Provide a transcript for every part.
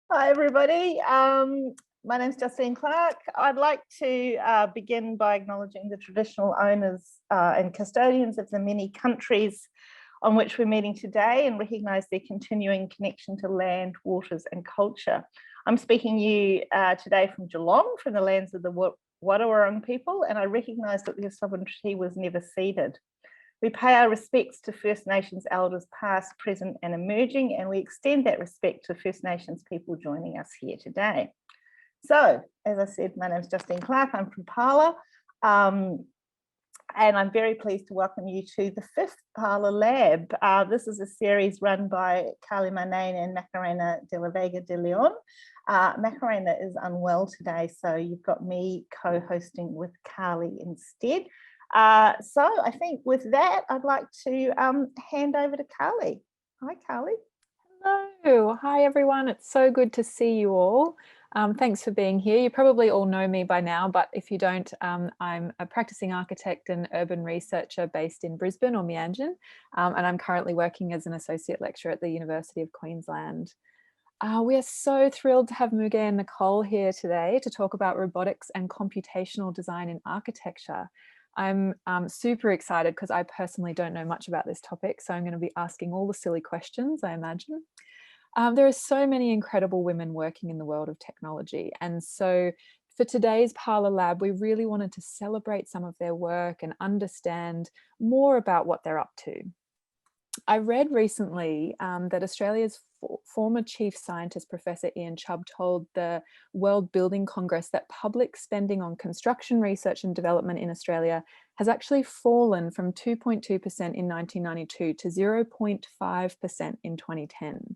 Hi, everybody. My name's Justine Clark. I'd like to begin by acknowledging the traditional owners and custodians of the many countries on which we're meeting today and recognise their continuing connection to land, waters and culture. I'm speaking to you today from Geelong, from the lands of the Wadawurrung people, and I recognise that their sovereignty was never ceded. We pay our respects to First Nations elders past, present and emerging, and we extend that respect to First Nations people joining us here today. So, as I said, my name is Justine Clark, I'm from Parla, and I'm very pleased to welcome you to the 5th Parla Lab. This is a series run by Carly Marnane and Macarena de la Vega de Leon. Macarena is unwell today, so you've got me co-hosting with Carly instead. So I think with that, I'd like to hand over to Carly. Hi, Carly. Hello. Hi, everyone. It's so good to see you all. Thanks for being here. You probably all know me by now, but if you don't, I'm a practicing architect and urban researcher based in Brisbane or Meanjin, and I'm currently working as an associate lecturer at the University of Queensland. We are so thrilled to have Müge and Nicole here today to talk about robotics and computational design in architecture. I'm super excited because I personally don't know much about this topic, so I'm going to be asking all the silly questions, I imagine. There are so many incredible women working in the world of technology, and so for today's Parla Lab, we really wanted to celebrate some of their work and understand more about what they're up to. I read recently that Australia's former chief scientist, Professor Ian Chubb, told the World Building Congress that public spending on construction research and development in Australia has actually fallen from 2.2% in 1992 to 0.5% in 2010.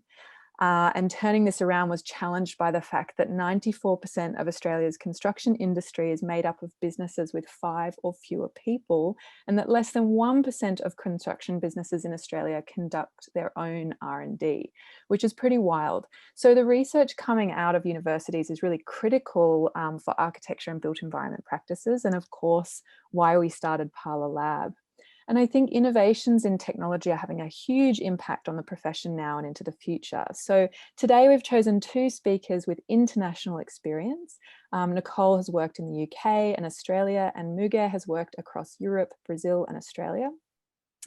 And turning this around was challenged by the fact that 94% of Australia's construction industry is made up of businesses with 5 or fewer people, and that less than 1% of construction businesses in Australia conduct their own R&D, which is pretty wild. So the research coming out of universities is really critical for architecture and built environment practices, and of course, why we started Parla Lab. And I think innovations in technology are having a huge impact on the profession now and into the future. So today we've chosen 2 speakers with international experience. Nicole has worked in the UK and Australia, and Müge has worked across Europe, Brazil and Australia.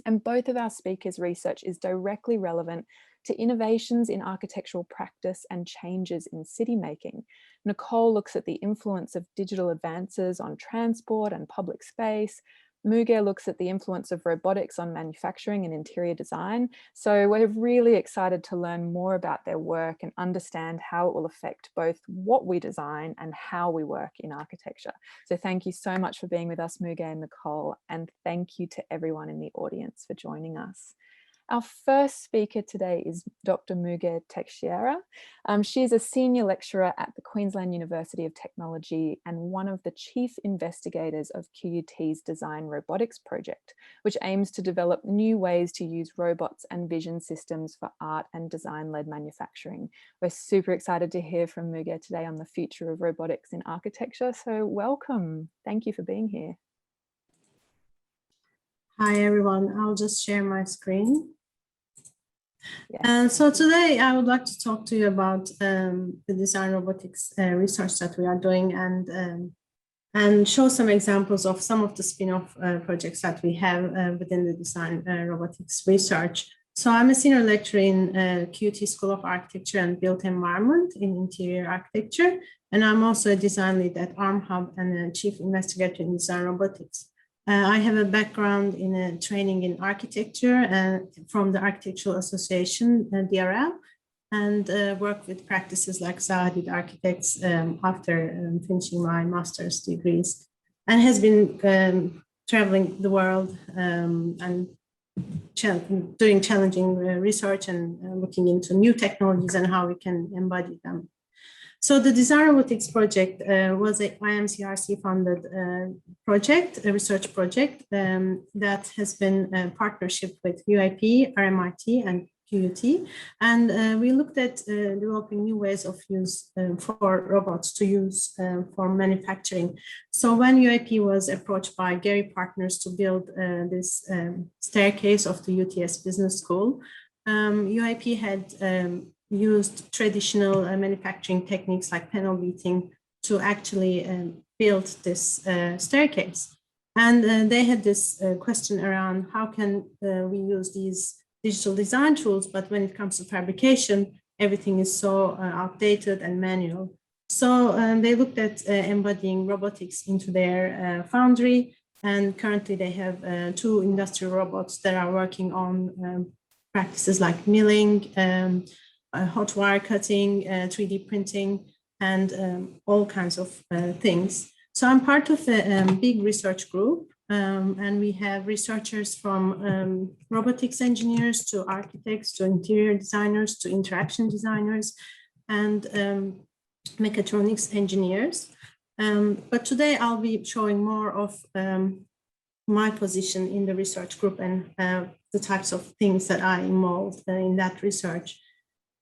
And both of our speakers' research is directly relevant to innovations in architectural practice and changes in city making. Nicole looks at the influence of digital advances on transport and public space. Müge looks at the influence of robotics on manufacturing and interior design. So we're really excited to learn more about their work and understand how it will affect both what we design and how we work in architecture. So thank you so much for being with us, Müge and Nicole, and thank you to everyone in the audience for joining us. Our first speaker today is Dr. Müge Teixeira. She is a senior lecturer at the Queensland University of Technology and one of the chief investigators of QUT's Design Robotics project, which aims to develop new ways to use robots and vision systems for art and design-led manufacturing. We're super excited to hear from Müge today on the future of robotics in architecture. So welcome. Thank you for being here. Hi, everyone. I'll just share my screen. So today I would like to talk to you about the design robotics research that we are doing and show some examples of some of the spin-off projects that we have within the design robotics research. So I'm a senior lecturer in QUT School of Architecture and Built Environment in Interior Architecture, and I'm also a design lead at ArmHub and a chief investigator in design robotics. I have a background in training in architecture from the Architectural Association, DRL, and work with practices like Zahid Architects after finishing my master's degrees, and has been traveling the world and doing challenging research and looking into new technologies and how we can embody them. So the Design Robotics project was a IMCRC funded project, a research project that has been a partnership with UIP, RMIT and QUT. And we looked at developing new ways of use for robots to use for manufacturing. So when UIP was approached by Gary Partners to build this staircase of the UTS Business School, UIP had used traditional manufacturing techniques like panel beating to actually build this staircase. And they had this question around how can we use these digital design tools, but when it comes to fabrication, everything is so outdated and manual. So they looked at embodying robotics into their foundry, and currently they have 2 industrial robots that are working on practices like milling, hot wire cutting, 3D printing, and all kinds of things. So I'm part of a big research group, and we have researchers from robotics engineers to architects to interior designers to interaction designers and mechatronics engineers. But today I'll be showing more of my position in the research group and the types of things that are involved in that research.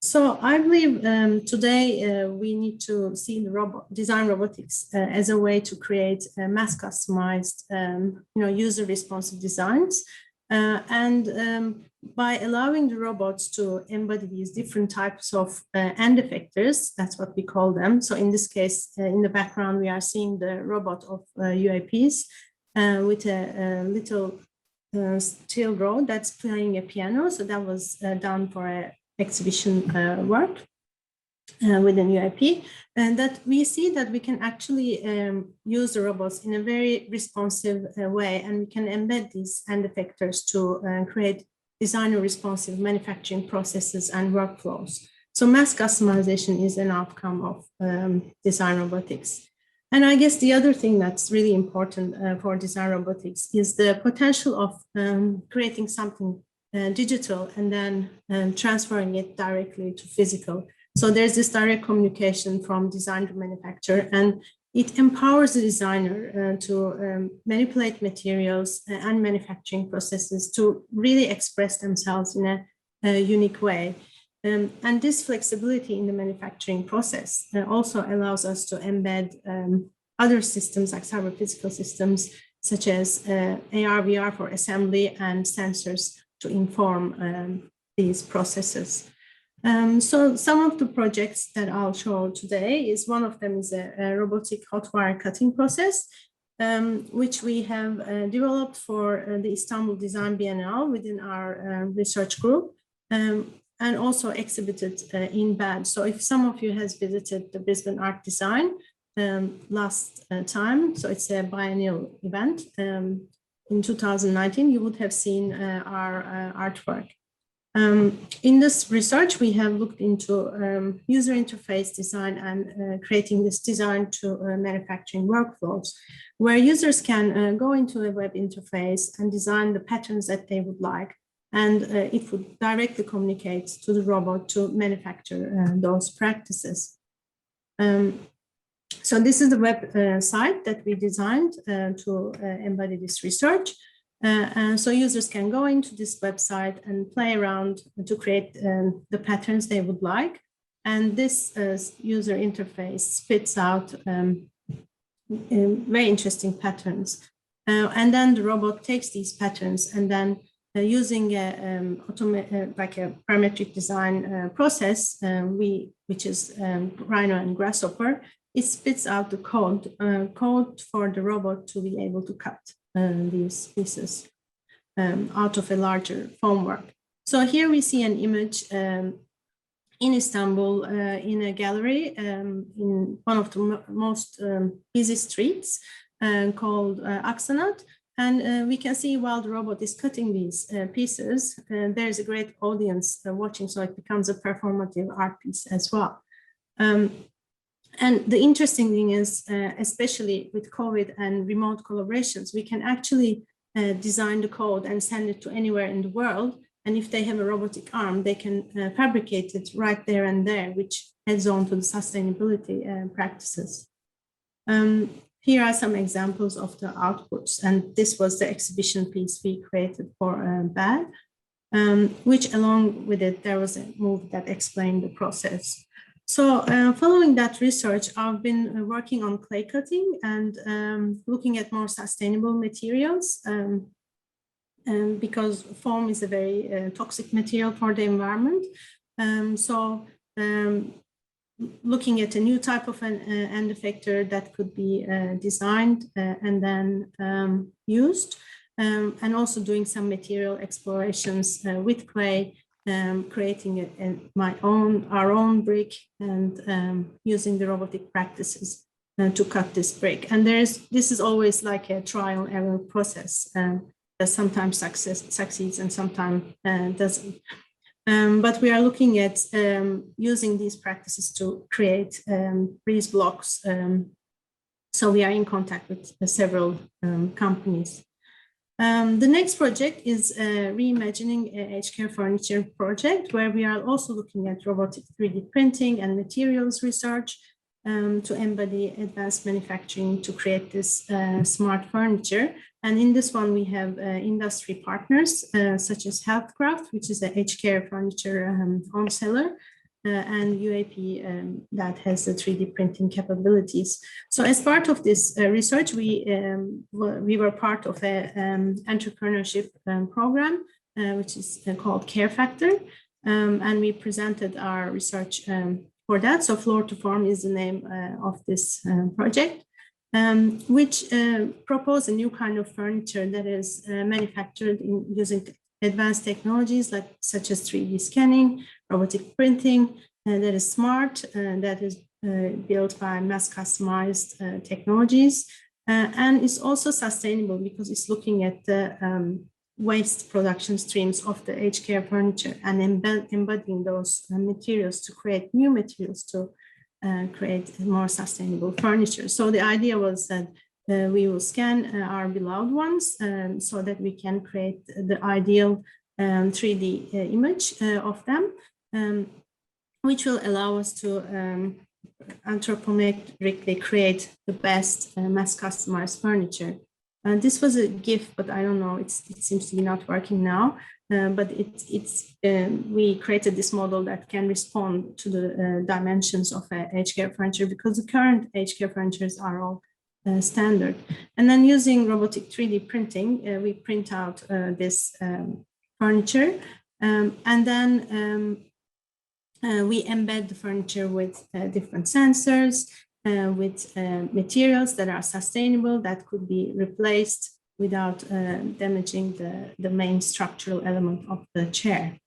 So I believe today we need to see the design robotics as a way to create mass customized, user responsive designs. By allowing the robots to embody these different types of end effectors, that's what we call them. So in this case, in the background, we are seeing the robot of UAPs with a little steel rod that's playing a piano. So that was done for a exhibition work within UIP, and that we see that we can actually use the robots in a very responsive way, and we can embed these end effectors to create designer responsive manufacturing processes and workflows. So mass customization is an outcome of design robotics. And I guess the other thing that's really important for design robotics is the potential of creating something digital and then transferring it directly to physical. So there's this direct communication from design to manufacture, and it empowers the designer to manipulate materials and manufacturing processes to really express themselves in a unique way. And this flexibility in the manufacturing process also allows us to embed other systems like cyber physical systems, such as AR, VR for assembly and sensors to inform these processes. So some of the projects that I'll show today is one of them is a robotic hot wire cutting process, which we have developed for the Istanbul Design Biennale within our research group, and also exhibited in BAD. So if some of you has visited the Brisbane Art Design last time, so it's a biennial event, in 2019, you would have seen our artwork. In this research, we have looked into user interface design and creating this design to manufacturing workflows, where users can go into a web interface and design the patterns that they would like, and it would directly communicate to the robot to manufacture those practices. So this is the web site that we designed to embody this research. And so users can go into this website and play around to create the patterns they would like. And this user interface spits out very interesting patterns. And then the robot takes these patterns and then using like a parametric design process, which is Rhino and Grasshopper, it spits out the code for the robot to be able to cut these pieces out of a larger formwork. So here we see an image in Istanbul in a gallery in one of the most busy streets called Aksanat. And we can see while the robot is cutting these pieces, there's a great audience watching, so it becomes a performative art piece as well. And the interesting thing is, especially with COVID and remote collaborations, we can actually design the code and send it to anywhere in the world. And if they have a robotic arm, they can fabricate it right there and there, which adds on to the sustainability practices. Here are some examples of the outputs. And this was the exhibition piece we created for BAD, which along with it, there was a movie that explained the process. So following that research, I've been working on clay cutting and looking at more sustainable materials because foam is a very toxic material for the environment. So looking at a new type of an end effector that could be designed and then used, and also doing some material explorations with clay, creating our own brick, and using the robotic practices to cut this brick. And this is always like a trial and error process that sometimes succeeds and sometimes doesn't. But we are looking at using these practices to create breeze blocks. So we are in contact with several companies. The next project is Reimagining Aged Care Furniture project, where we are also looking at robotic 3D printing and materials research to embody advanced manufacturing to create this smart furniture. And in this one, we have industry partners such as Healthcraft, which is an aged care furniture home seller, and UAP that has the 3D printing capabilities. So as part of this research, we were part of an entrepreneurship program, which is called Care Factor. And we presented our research for that. So Floor to Form is the name of this project, which propose a new kind of furniture that is manufactured using advanced technologies such as 3D scanning, robotic printing, that is smart, that is built by mass customized technologies, and is also sustainable because it's looking at the waste production streams of the aged care furniture and embodying those materials to create new materials to create more sustainable furniture. So the idea was that we will scan our beloved ones so that we can create the ideal 3D image of them, which will allow us to anthropometrically create the best mass customized furniture. This was a gift, but I don't know, it seems to be not working now. But we created this model that can respond to the dimensions of aged care furniture, because the current aged care furnitures are all standard. And then using robotic 3D printing, we print out this furniture, and then we embed the furniture with different sensors, with materials that are sustainable, that could be replaced without damaging the main structural element of the chair.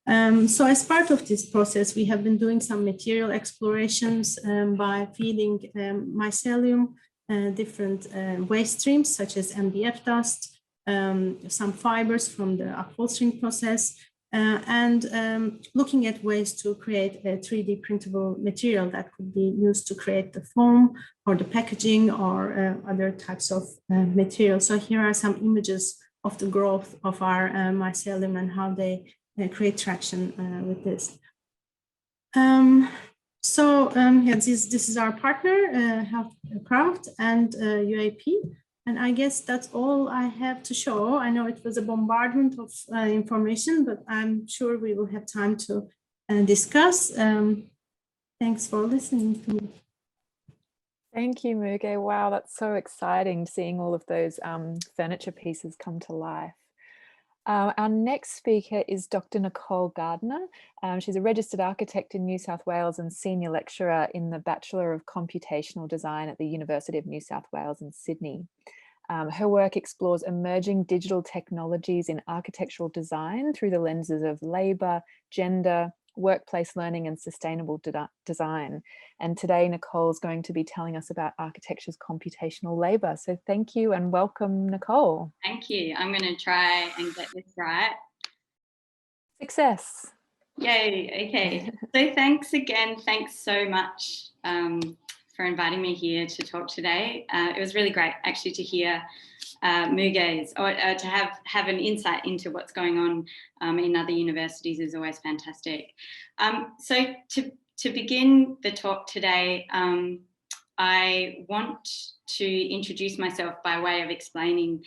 So as part of this process, we have been doing some material explorations by feeding mycelium different waste streams, such as MDF dust, some fibers from the upholstering process, and looking at ways to create a 3D printable material that could be used to create the foam or the packaging or other types of materials. So here are some images of the growth of our mycelium and how they create traction with this. Yeah, this is our partner, Healthcraft and UAP. And I guess that's all I have to show. I know it was a bombardment of information, but I'm sure we will have time to discuss. Thanks for listening to me. Thank you, Müge. Wow, that's so exciting, seeing all of those furniture pieces come to life. Our next speaker is Dr. Nicole Gardner. She's a registered architect in New South Wales and senior lecturer in the Bachelor of Computational Design at the University of New South Wales in Sydney. Her work explores emerging digital technologies in architectural design through the lenses of labour, gender, workplace learning and sustainable design. And today Nicole's going to be telling us about architecture's computational labour. So thank you and welcome, Nicole. Thank you. I'm going to try and get this right. Success. Yay. Okay. So thanks again. Thanks so much for inviting me here to talk today. It was really great actually to hear Müge's, or to have an insight into what's going on in other universities is always fantastic. So to begin the talk today, I want to introduce myself by way of explaining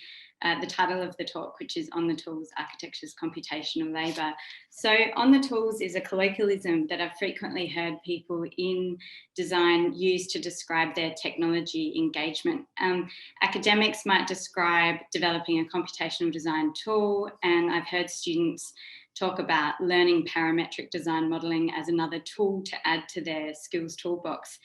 the title of the talk, which is On the Tools, Architecture's Computational Labour. So on the tools is a colloquialism that I've frequently heard people in design use to describe their technology engagement. Academics might describe developing a computational design tool, and I've heard students talk about learning parametric design modelling as another tool to add to their skills toolbox.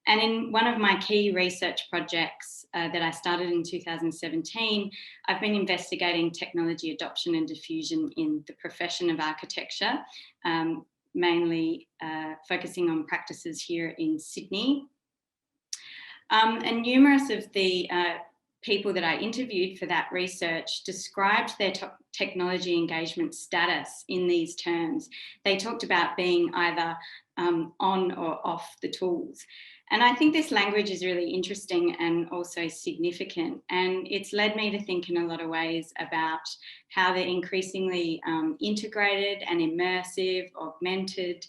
And in one of my key research projects that I started in 2017, I've been investigating technology adoption and diffusion in the profession of architecture, mainly focusing on practices here in Sydney. And numerous of the people that I interviewed for that research described their technology engagement status in these terms. They talked about being either on or off the tools. And I think this language is really interesting and also significant. And it's led me to think in a lot of ways about how the increasingly integrated and immersive, augmented,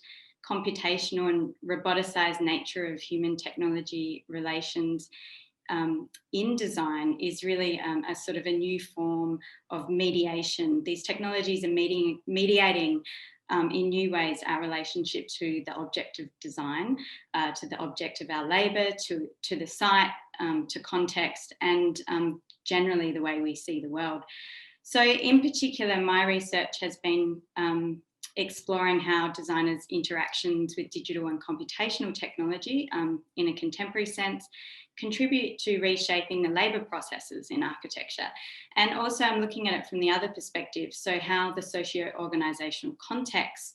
computational and roboticized nature of human technology relations in design is really a sort of a new form of mediation. These technologies are mediating in new ways our relationship to the object of design, to the object of our labour, to the site, to context, and generally the way we see the world. So in particular, my research has been exploring how designers' interactions with digital and computational technology in a contemporary sense contribute to reshaping the labour processes in architecture. And also I'm looking at it from the other perspective, so how the socio-organisational context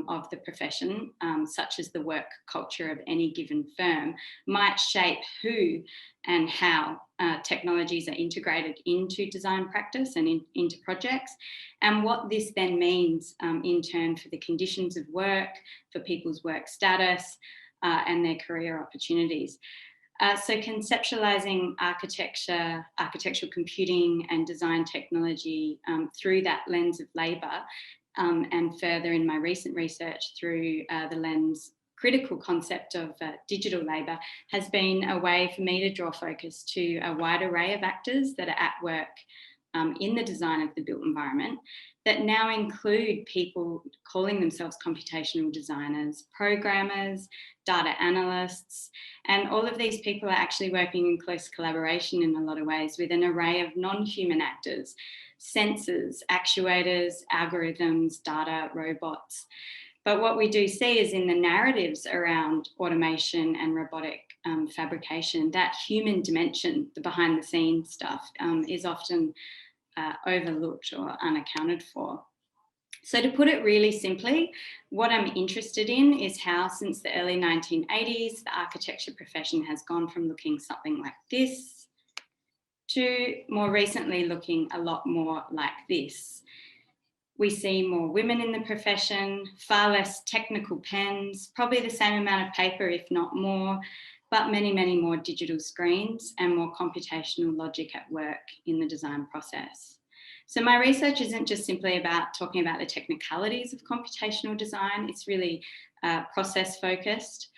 of the profession, such as the work culture of any given firm, might shape who and how technologies are integrated into design practice and into projects, and what this then means in turn for the conditions of work, for people's work status, and their career opportunities. So conceptualising architecture, architectural computing and design technology through that lens of labour, and further in my recent research through the lens critical concept of digital labour, has been a way for me to draw focus to a wide array of actors that are at work in the design of the built environment, that now include people calling themselves computational designers, programmers, data analysts, and all of these people are actually working in close collaboration in a lot of ways with an array of non-human actors, sensors, actuators, algorithms, data, robots. But what we do see is in the narratives around automation and robotic fabrication, that human dimension, the behind the scenes stuff, is often overlooked or unaccounted for. So to put it really simply, what I'm interested in is how since the early 1980s, the architecture profession has gone from looking something like this to more recently looking a lot more like this. We see more women in the profession, far less technical pens, probably the same amount of paper, if not more, but many, many more digital screens and more computational logic at work in the design process. So my research isn't just simply about talking about the technicalities of computational design, it's really process focused.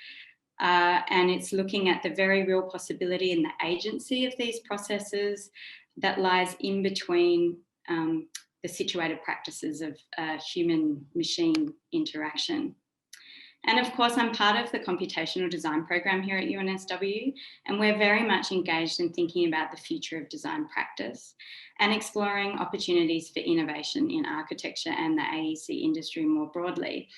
And it's looking at the very real possibility and the agency of these processes that lies in between the situated practices of human-machine interaction. And of course, I'm part of the computational design program here at UNSW, and we're very much engaged in thinking about the future of design practice and exploring opportunities for innovation in architecture and the AEC industry more broadly.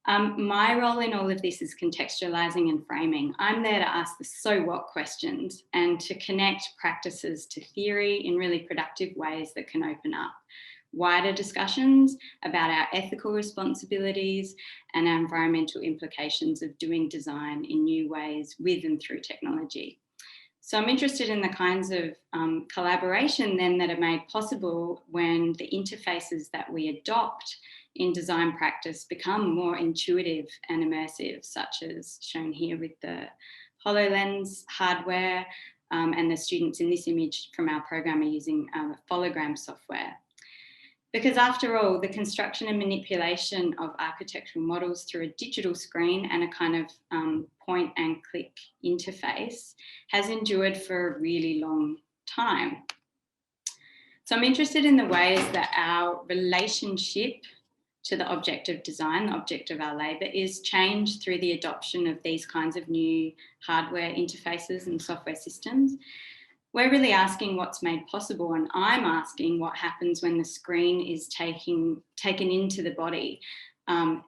My role in all of this is contextualizing and framing. I'm there to ask the so what questions and to connect practices to theory in really productive ways that can open up wider discussions about our ethical responsibilities and our environmental implications of doing design in new ways with and through technology. So I'm interested in the kinds of collaboration then that are made possible when the interfaces that we adopt in design practice become more intuitive and immersive, such as shown here with the HoloLens hardware, and the students in this image from our program are using Hologram software. Because after all, the construction and manipulation of architectural models through a digital screen and a kind of point and click interface has endured for a really long time. So I'm interested in the ways that our relationship to the object of design, the object of our labour, is changed through the adoption of these kinds of new hardware interfaces and software systems. We're really asking what's made possible, and I'm asking what happens when the screen is taken into the body.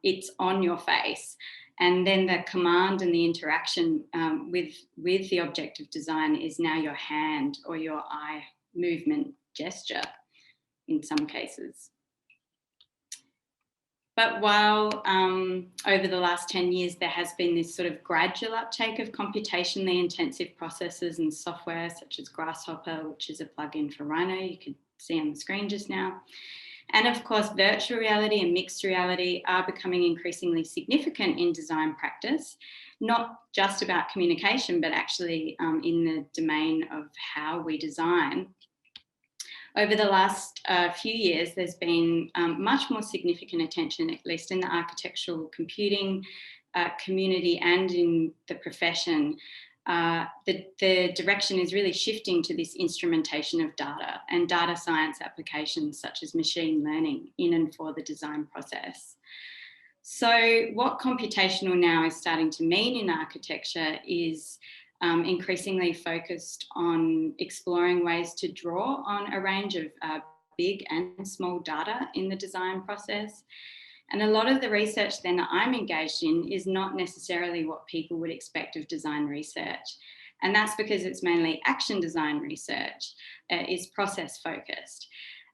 It's on your face, and then the command and the interaction with the object of design is now your hand or your eye movement gesture in some cases. But while over the last 10 years, there has been this sort of gradual uptake of computationally intensive processes and software such as Grasshopper, which is a plugin for Rhino, you could see on the screen just now. And of course, virtual reality and mixed reality are becoming increasingly significant in design practice, not just about communication, but actually in the domain of how we design. Over the last few years, there's been much more significant attention, at least in the architectural computing community and in the profession. The direction is really shifting to this instrumentation of data and data science applications such as machine learning in and for the design process. So what computational now is starting to mean in architecture is increasingly focused on exploring ways to draw on a range of big and small data in the design process. And a lot of the research then that I'm engaged in is not necessarily what people would expect of design research. And that's because it's mainly action design research, is process focused.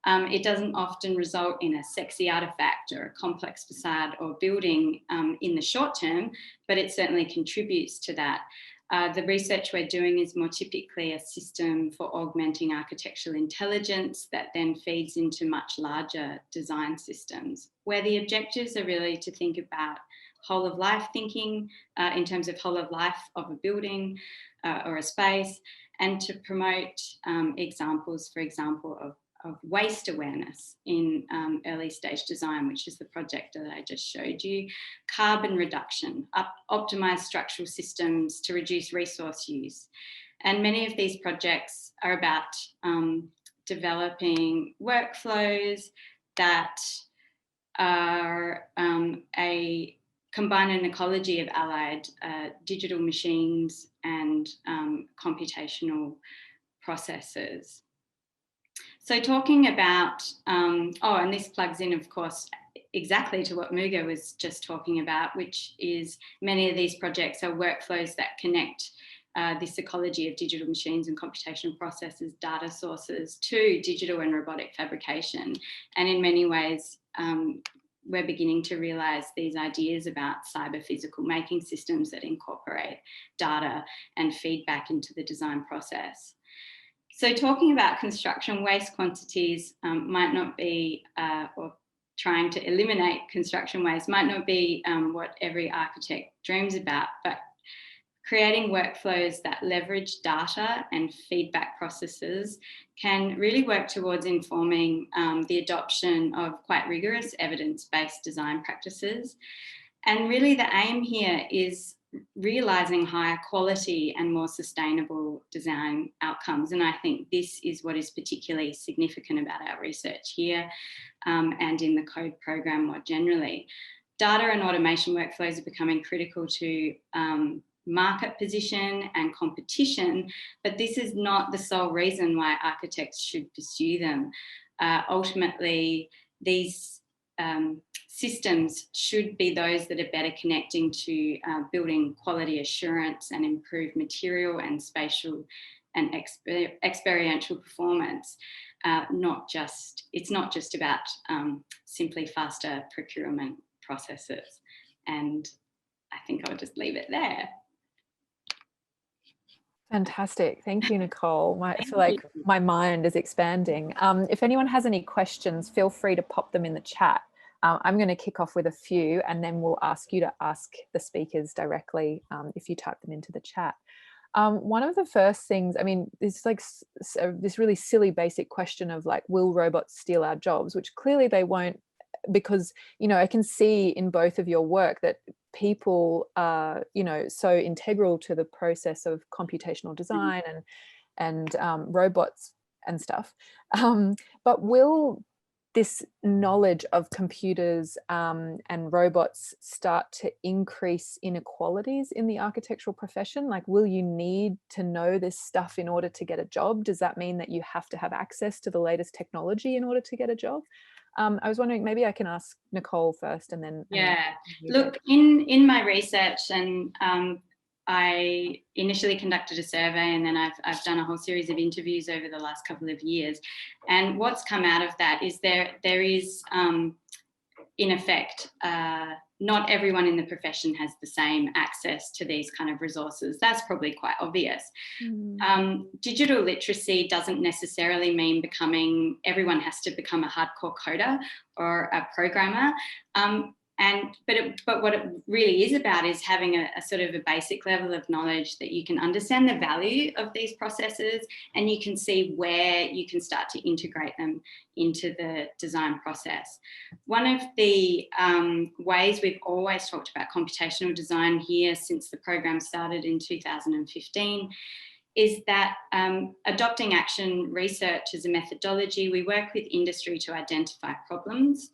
It doesn't often result in a sexy artifact or a complex facade or building in the short term, but it certainly contributes to that. The research we're doing is more typically a system for augmenting architectural intelligence that then feeds into much larger design systems, where the objectives are really to think about whole of life thinking in terms of whole of life of a building or a space, and to promote examples, for example, of waste awareness in early stage design, which is the project that I just showed you, carbon reduction, optimized structural systems to reduce resource use. And many of these projects are about developing workflows that are combine an ecology of allied digital machines and computational processes. So talking about, and this plugs in, of course, exactly to what Muga was just talking about, which is many of these projects are workflows that connect this ecology of digital machines and computational processes, data sources to digital and robotic fabrication. And in many ways, we're beginning to realise these ideas about cyber physical making systems that incorporate data and feedback into the design process. So talking about construction waste quantities might not be, or trying to eliminate construction waste might not be what every architect dreams about, but creating workflows that leverage data and feedback processes can really work towards informing the adoption of quite rigorous evidence-based design practices. And really the aim here is realising higher quality and more sustainable design outcomes. And I think this is what is particularly significant about our research here and in the CODE program more generally. Data and automation workflows are becoming critical to market position and competition, but this is not the sole reason why architects should pursue them. Ultimately, these systems should be those that are better connecting to building quality assurance and improved material and spatial and experiential performance. It's not just about simply faster procurement processes. And I think I'll just leave it there. Fantastic. Thank you, Nicole. I feel like my mind is expanding. If anyone has any questions, feel free to pop them in the chat. I'm going to kick off with a few and then we'll ask you to ask the speakers directly if you type them into the chat. One of the first things, I mean, it's like this really silly basic question of like, will robots steal our jobs? Which clearly they won't, because, you know, I can see in both of your work that people are, you know, so integral to the process of computational design and robots and stuff. But will this knowledge of computers and robots start to increase inequalities in the architectural profession? Like, will you need to know this stuff in order to get a job? Does that mean that you have to have access to the latest technology in order to get a job? I was wondering, maybe I can ask Nicole first and then. Yeah, look, in my research, and I initially conducted a survey, and then I've done a whole series of interviews over the last couple of years. And what's come out of that is there is, in effect, not everyone in the profession has the same access to these kind of resources. That's probably quite obvious. Digital literacy doesn't necessarily mean everyone has to become a hardcore coder or a programmer. But what it really is about is having a sort of a basic level of knowledge that you can understand the value of these processes, and you can see where you can start to integrate them into the design process. One of the ways we've always talked about computational design here since the program started in 2015 is that adopting action research as a methodology, we work with industry to identify problems.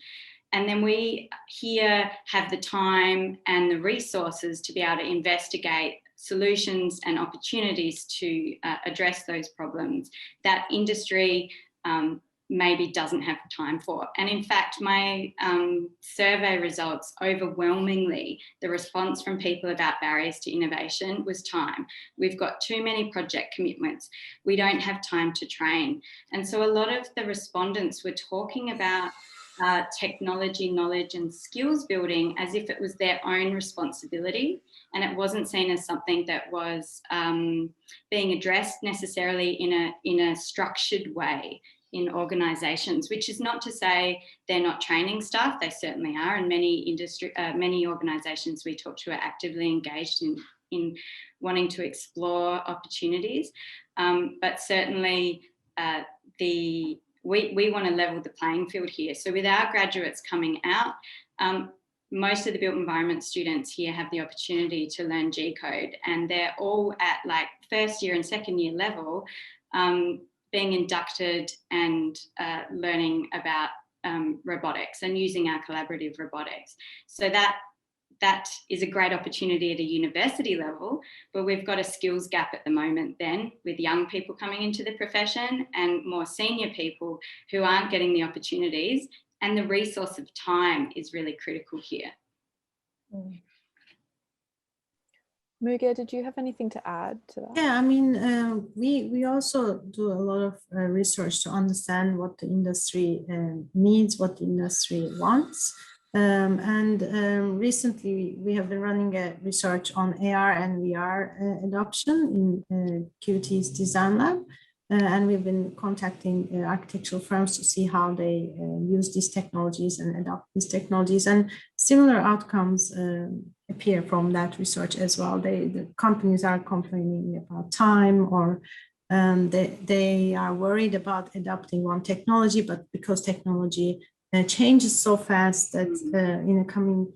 And then we here have the time and the resources to be able to investigate solutions and opportunities to address those problems that industry maybe doesn't have time for. And in fact, my survey results, overwhelmingly, the response from people about barriers to innovation was time. We've got too many project commitments. We don't have time to train. And so a lot of the respondents were talking about technology, knowledge and skills building as if it was their own responsibility, and it wasn't seen as something that was being addressed necessarily in a structured way in organisations, which is not to say they're not training staff, they certainly are, and many organisations we talk to are actively engaged in wanting to explore opportunities, but certainly we want to level the playing field here. So with our graduates coming out, most of the built environment students here have the opportunity to learn G-code, and they're all at like first year and second year level being inducted and learning about robotics and using our collaborative robotics. So that is a great opportunity at a university level, but we've got a skills gap at the moment then with young people coming into the profession and more senior people who aren't getting the opportunities, and the resource of time is really critical here. Muge, did you have anything to add to that? Yeah, I mean, we also do a lot of research to understand what the industry needs, what the industry wants. Recently we have been running a research on AR and VR adoption in QT's Design Lab. And we've been contacting architectural firms to see how they use these technologies and adopt these technologies, and similar outcomes appear from that research as well. The companies are complaining about time, or they are worried about adopting one technology, but because technology changes so fast that in a coming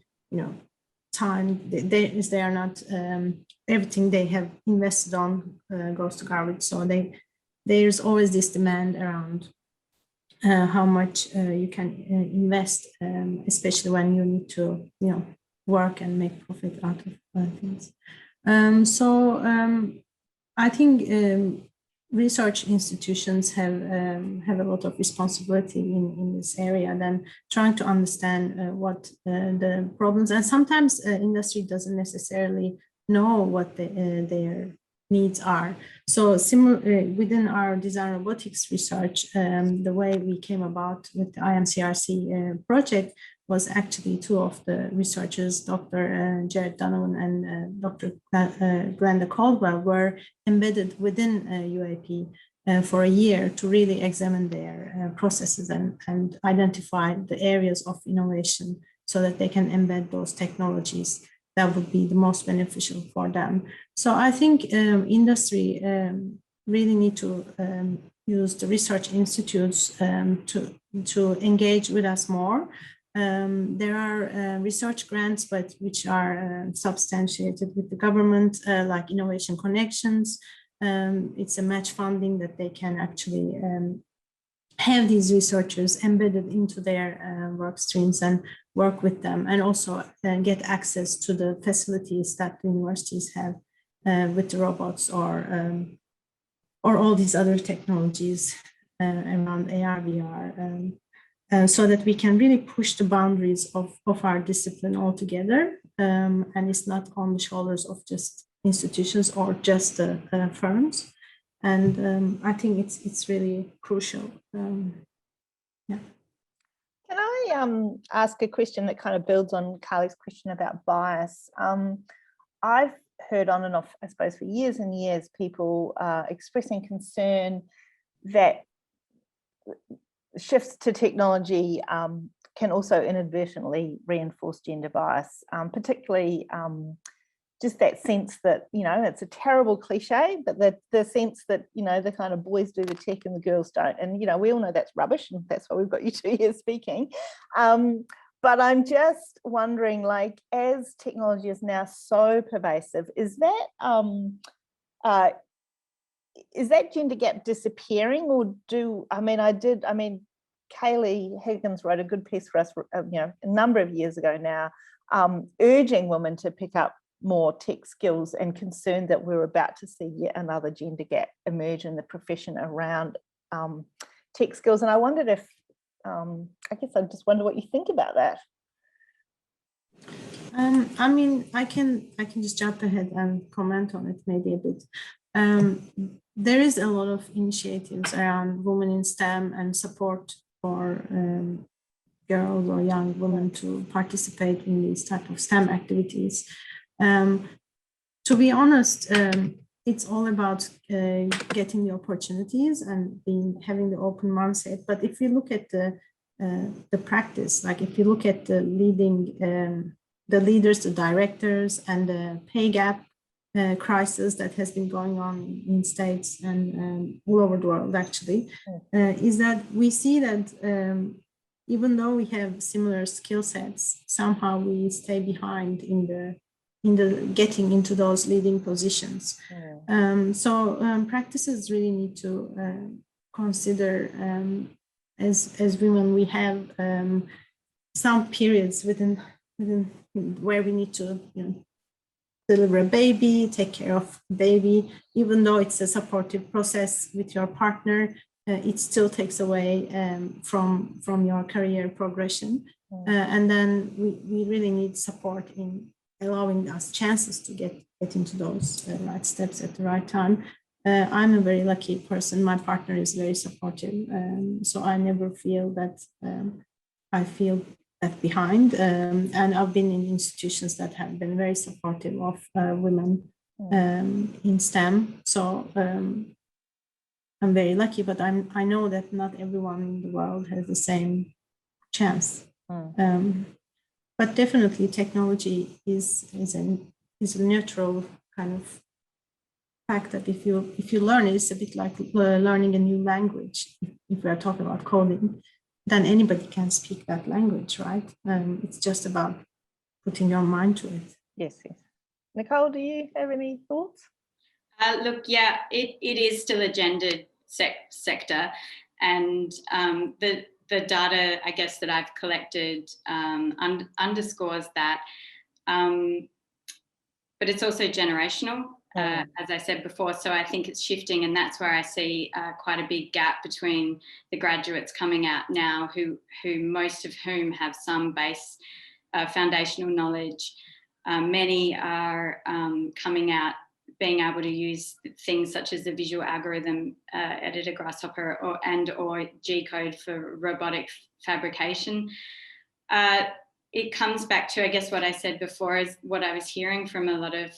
time, they are not everything they have invested on goes to garbage. So there's always this demand around how much you can invest, especially when you need to work and make profit out of things. I think research institutions have a lot of responsibility in this area, and then trying to understand what the problems, and sometimes industry doesn't necessarily know what their needs are. So within our design robotics research, the way we came about with the IMCRC project was actually two of the researchers, Dr. Jared Donovan and Dr. Glenda Caldwell, were embedded within UAP for a year to really examine their processes and identify the areas of innovation so that they can embed those technologies. that would be the most beneficial for them. So I think industry really need to use the research institutes to engage with us more. There are research grants, but which are substantiated with the government, like Innovation Connections. It's a match funding that they can actually have these researchers embedded into their work streams and work with them, and also get access to the facilities that the universities have with the robots or all these other technologies around AR, VR, so that we can really push the boundaries of our discipline altogether. And it's not on the shoulders of just institutions or just firms. And I think it's really crucial. Yeah. Can I ask a question that kind of builds on Carly's question about bias? I've heard on and off, I suppose, for years and years, people expressing concern that shifts to technology can also inadvertently reinforce gender bias, particularly just that sense that, you know, it's a terrible cliche, but the sense that, you know, the kind of boys do the tech and the girls don't. And, you know, we all know that's rubbish, and that's why we've got you two here speaking. But I'm just wondering, like, as technology is now so pervasive, is that gender gap disappearing, or Kaylee Higgins wrote a good piece for us, you know, a number of years ago now, urging women to pick up more tech skills and concerned that we're about to see yet another gender gap emerge in the profession around tech skills. And I wondered if, I just wonder what you think about that. I mean, I can just jump ahead and comment on it maybe a bit. There is a lot of initiatives around women in STEM and support for girls or young women to participate in these type of STEM activities. To be honest, it's all about getting the opportunities and having the open mindset. But if you look at the practice, like if you look at the leaders, the directors, and the pay gap crisis that has been going on in states and all over the world, actually, is that we see that even though we have similar skill sets, somehow we stay behind in the getting into those leading positions. So practices really need to consider, as women, we have some periods within where we need to, you know, deliver a baby, take care of the baby. Even though it's a supportive process with your partner, it still takes away from your career progression. And then we really need support in allowing us chances to get into those right steps at the right time. I'm a very lucky person. My partner is very supportive, so I never feel that I feel left behind. And I've been in institutions that have been very supportive of women in STEM. So I'm very lucky, but I know that not everyone in the world has the same chance. But definitely, technology is a neutral kind of fact that if you learn it, it's a bit like learning a new language. If we are talking about coding, then anybody can speak that language, right? It's just about putting your mind to it. Yes. Nicole, do you have any thoughts? Look, yeah, it is still a gendered sector, and the data, I guess, that I've collected underscores that, but it's also generational, as I said before. So I think it's shifting, and that's where I see quite a big gap between the graduates coming out now, who most of whom have some base foundational knowledge. Many are coming out being able to use things such as the visual algorithm editor Grasshopper or G-code for robotic fabrication. It comes back to, I guess, what I said before, is what I was hearing from a lot of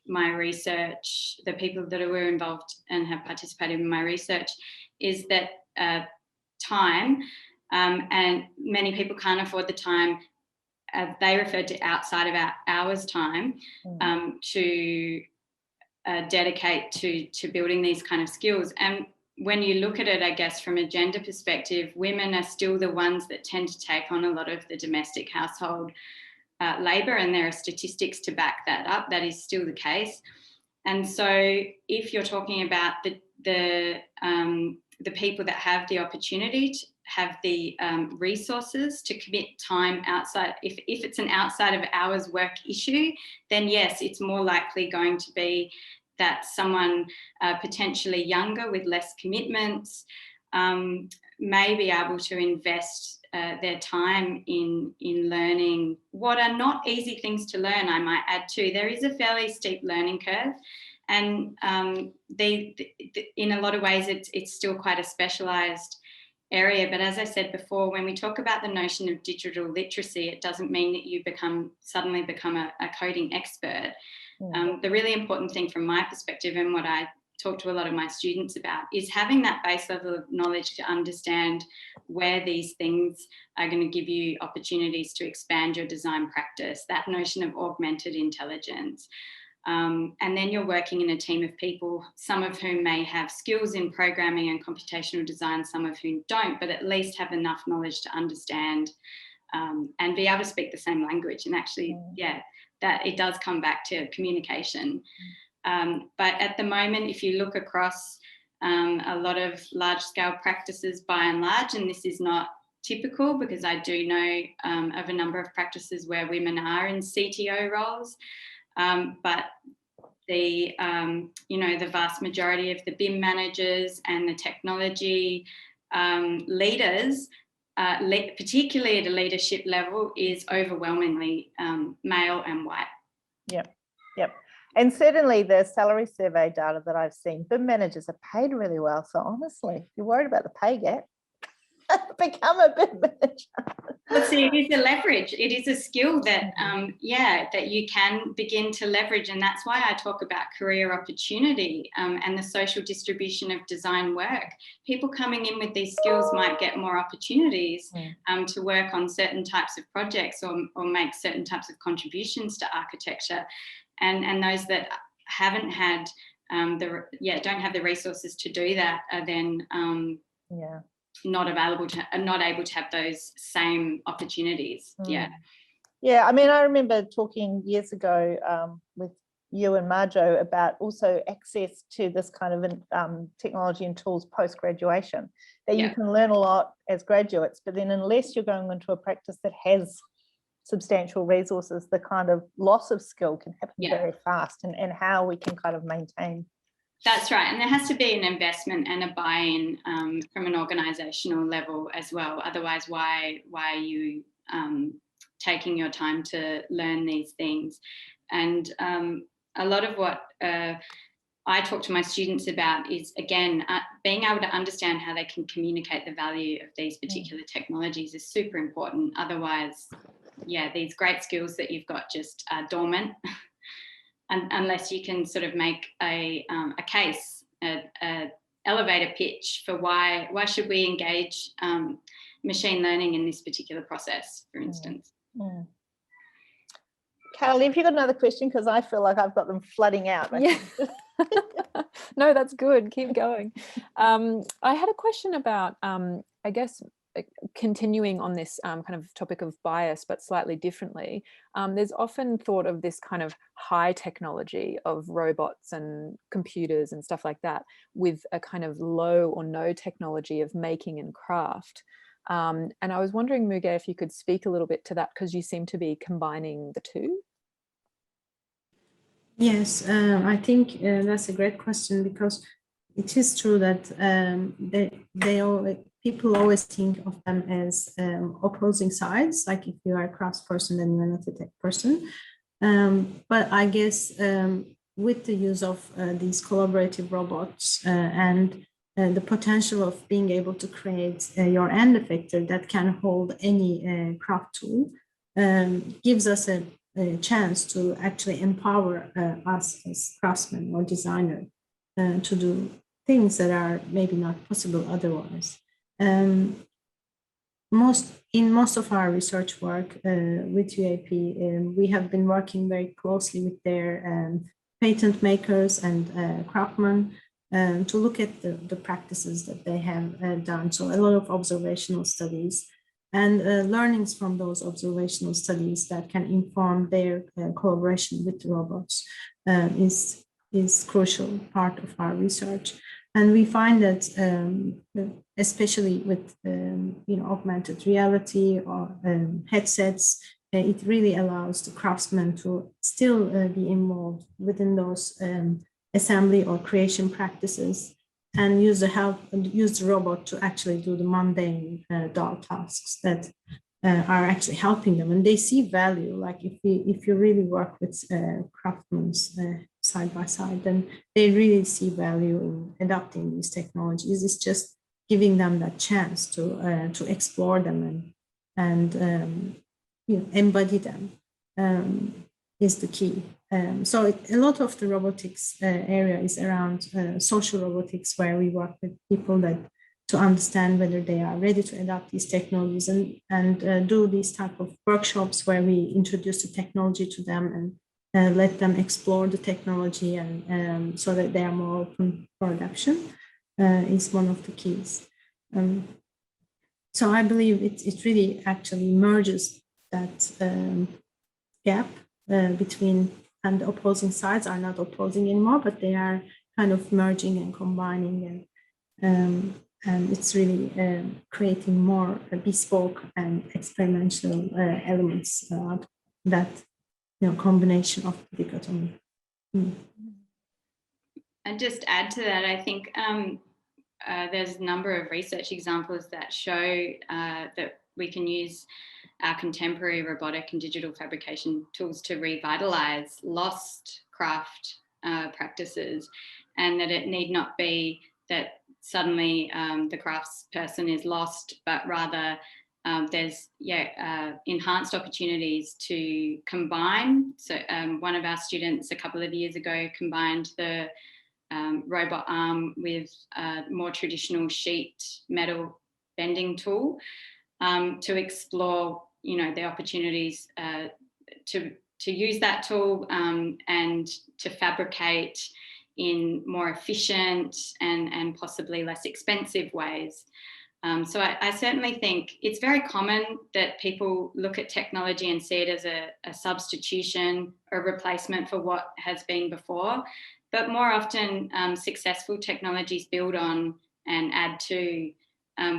my research, the people that were involved and have participated in my research, is that time, and many people can't afford the time they referred to outside of our hours time, to dedicate to building these kind of skills. And when you look at it, I guess, from a gender perspective, women are still the ones that tend to take on a lot of the domestic household labour, and there are statistics to back that up. That is still the case. And so if you're talking about the people that have the opportunity to have the resources to commit time outside, if it's an outside of hours work issue, then yes, it's more likely going to be that someone potentially younger with less commitments may be able to invest their time in learning what are not easy things to learn, I might add too. There is a fairly steep learning curve, and in a lot of ways it's still quite a specialised area. But as I said before, when we talk about the notion of digital literacy, it doesn't mean that you suddenly become a coding expert. The really important thing from my perspective, and what I talk to a lot of my students about, is having that base level of knowledge to understand where these things are going to give you opportunities to expand your design practice, that notion of augmented intelligence. And then you're working in a team of people, some of whom may have skills in programming and computational design, some of whom don't, but at least have enough knowledge to understand and be able to speak the same language. And actually, that it does come back to communication. But at the moment, if you look across a lot of large-scale practices by and large, and this is not typical because I do know of a number of practices where women are in CTO roles, but the vast majority of the BIM managers and the technology leaders, particularly at a leadership level, is overwhelmingly male and white. Yep. And certainly the salary survey data that I've seen, BIM managers are paid really well. So honestly, if you're worried about the pay gap, become a BIM manager. But see, it is a leverage. It is a skill that, that you can begin to leverage. And that's why I talk about career opportunity and the social distribution of design work. People coming in with these skills might get more opportunities to work on certain types of projects or make certain types of contributions to architecture. And those that haven't had don't have the resources to do that are then not able to have those same opportunities. Yeah, I mean, I remember talking years ago with you and Marjo about also access to this kind of technology and tools post-graduation, that you can learn a lot as graduates, but then unless you're going into a practice that has substantial resources, the kind of loss of skill can happen very fast, and how we can kind of maintain. That's right. And there has to be an investment and a buy-in from an organisational level as well. Otherwise, why are you taking your time to learn these things? And a lot of what I talk to my students about is, again, being able to understand how they can communicate the value of these particular technologies is super important. Otherwise, these great skills that you've got just dormant. Unless you can sort of make a case, an elevator pitch for why should we engage machine learning in this particular process, for instance. Carly, have you got another question? Because I feel like I've got them flooding out. No, that's good. Keep going. I had a question about, I guess, continuing on this kind of topic of bias, but slightly differently. There's often thought of this kind of high technology of robots and computers and stuff like that with a kind of low or no technology of making and craft. And I was wondering, Müge, if you could speak a little bit to that, because you seem to be combining the two. Yes, I think that's a great question, because it is true that people always think of them as opposing sides. Like if you are a craft person, then you're not a tech person. But I guess with the use of these collaborative robots and the potential of being able to create your end effector that can hold any craft tool gives us a chance to actually empower us as craftsmen or designer to do things that are maybe not possible otherwise. in most of our research work with UAP, we have been working very closely with their patent makers and craftsmen to look at the practices that they have done. So a lot of observational studies and learnings from those observational studies that can inform their collaboration with the robots is crucial part of our research. And we find that, especially with augmented reality or headsets, it really allows the craftsmen to still be involved within those assembly or creation practices, and use the robot to actually do the mundane dull tasks that are actually helping them, and they see value. Like if you really work with craftsmen side by side, then they really see value in adopting these technologies. It's just giving them that chance to explore them and embody them is the key. So a lot of the robotics area is around social robotics, where we work with people to understand whether they are ready to adopt these technologies, and do these type of workshops where we introduce the technology to them and let them explore the technology, and so that they are more open for adoption is one of the keys. So I believe it really actually merges that gap between, and the opposing sides are not opposing anymore, but they are kind of merging and combining, and it's really creating more bespoke and experimental elements that combination of dichotomy. And just add to that, I think there's a number of research examples that show that we can use our contemporary robotic and digital fabrication tools to revitalize lost craft practices, and that it need not be that suddenly the crafts person is lost, but rather there's enhanced opportunities to combine. So one of our students a couple of years ago combined the robot arm with a more traditional sheet metal bending tool to explore, the opportunities to use that tool and to fabricate in more efficient and possibly less expensive ways. So I certainly think it's very common that people look at technology and see it as a substitution or replacement for what has been before. But more often, successful technologies build on and add to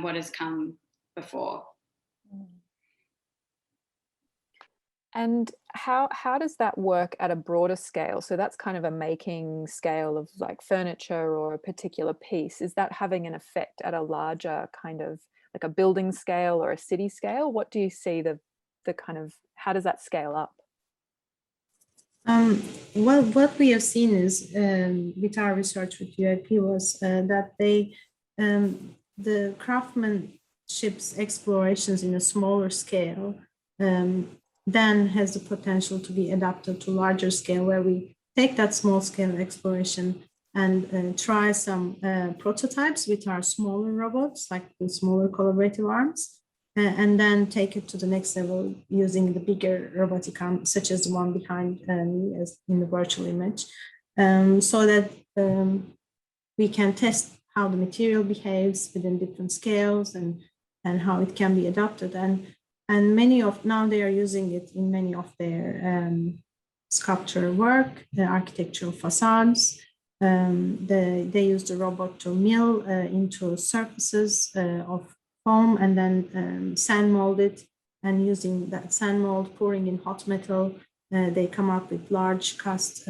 what has come before. And how does that work at a broader scale? So that's kind of a making scale of like furniture or a particular piece. Is that having an effect at a larger kind of like a building scale or a city scale? What do you see the kind of, how does that scale up? Well, what we have seen is with our research with UAP was that the craftsmanship's explorations in a smaller scale then has the potential to be adapted to larger scale, where we take that small scale exploration and try some prototypes with our smaller robots, like the smaller collaborative arms, and then take it to the next level using the bigger robotic arm, such as the one behind me as in the virtual image, so that we can test how the material behaves within different scales and how it can be adapted. And now they are using it in many of their sculpture work, the architectural facades. They use the robot to mill into surfaces of foam and then sand mold it, and using that sand mold, pouring in hot metal, they come up with large cast